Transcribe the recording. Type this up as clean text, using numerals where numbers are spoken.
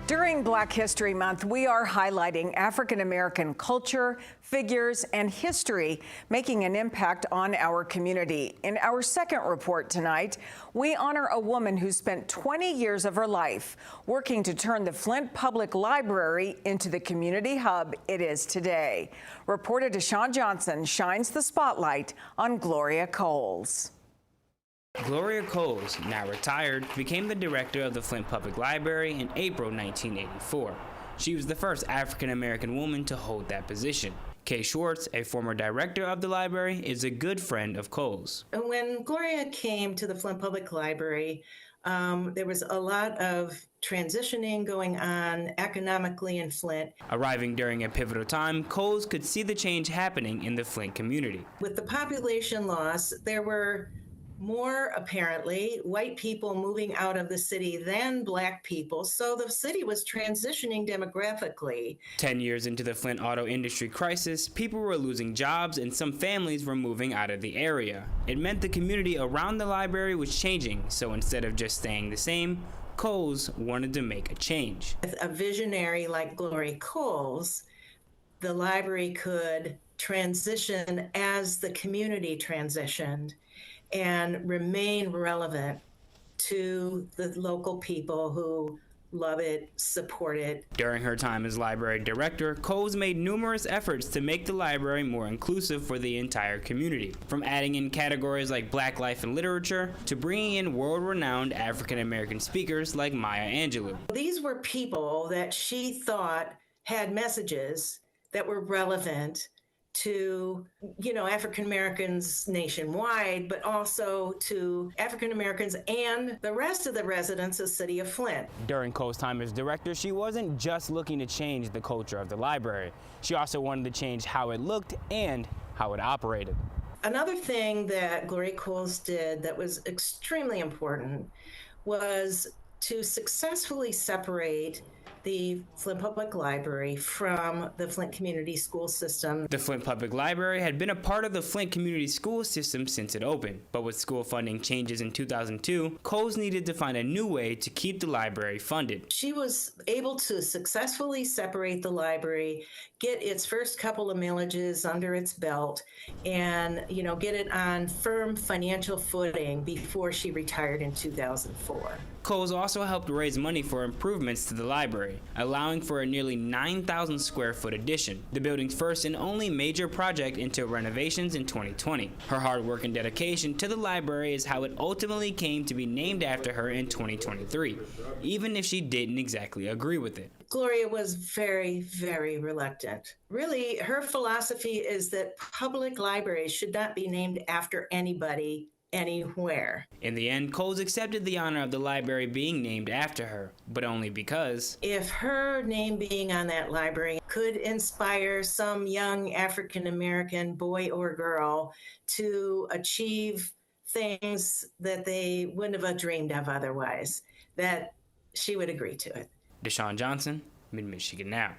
During Black History Month, we are highlighting African American culture, figures, and history making an impact on our community. In our second report tonight, we honor a woman who spent 20 years of her life working to turn the Flint Public Library into the community hub it is today. Reporter Deshaun Johnson shines the spotlight on Gloria Coles. Gloria Coles, now retired, became the director of the Flint Public Library in April 1984. She was the first African-American woman to hold that position. Kay Schwartz, a former director of the library, is a good friend of Coles. When Gloria came to the Flint Public Library, there was a lot of transitioning going on economically in Flint. Arriving during a pivotal time, Coles could see the change happening in the Flint community. With the population loss, there were more, apparently, white people moving out of the city than black people, so the city was transitioning demographically. 10 years into the Flint auto industry crisis, people were losing jobs and some families were moving out of the area. It meant the community around the library was changing, so instead of just staying the same, Coles wanted to make a change. With a visionary like Gloria Coles, the library could transition as the community transitioned and remain relevant to the local people who love it, support it. During her time as library director, Coles made numerous efforts to make the library more inclusive for the entire community, from adding in categories like Black life and literature to bringing in world-renowned African-American speakers like Maya Angelou. These were people that she thought had messages that were relevant to, African Americans nationwide, but also to African Americans and the rest of the residents of the city of Flint. During Coles' time as director, she wasn't just looking to change the culture of the library. She also wanted to change how it looked and how it operated. Another thing that Gloria Coles did that was extremely important was to successfully separate the Flint Public Library from the Flint Community School System. The Flint Public Library had been a part of the Flint Community School System since it opened, but with school funding changes in 2002, Coles needed to find a new way to keep the library funded. She was able to successfully separate the library, get its first couple of millages under its belt, and get it on firm financial footing before she retired in 2004. Coles also helped raise money for improvements to the library, allowing for a nearly 9,000 square foot addition, the building's first and only major project into renovations in 2020. Her hard work and dedication to the library is how it ultimately came to be named after her in 2023, even if she didn't exactly agree with it. Gloria was very, very reluctant. Really, her philosophy is that public libraries should not be named after anybody, anywhere. In the end, Coles accepted the honor of the library being named after her, but only because if her name being on that library could inspire some young African-American boy or girl to achieve things that they wouldn't have dreamed of otherwise, that she would agree to it. Deshaun Johnson, Mid-Michigan Now.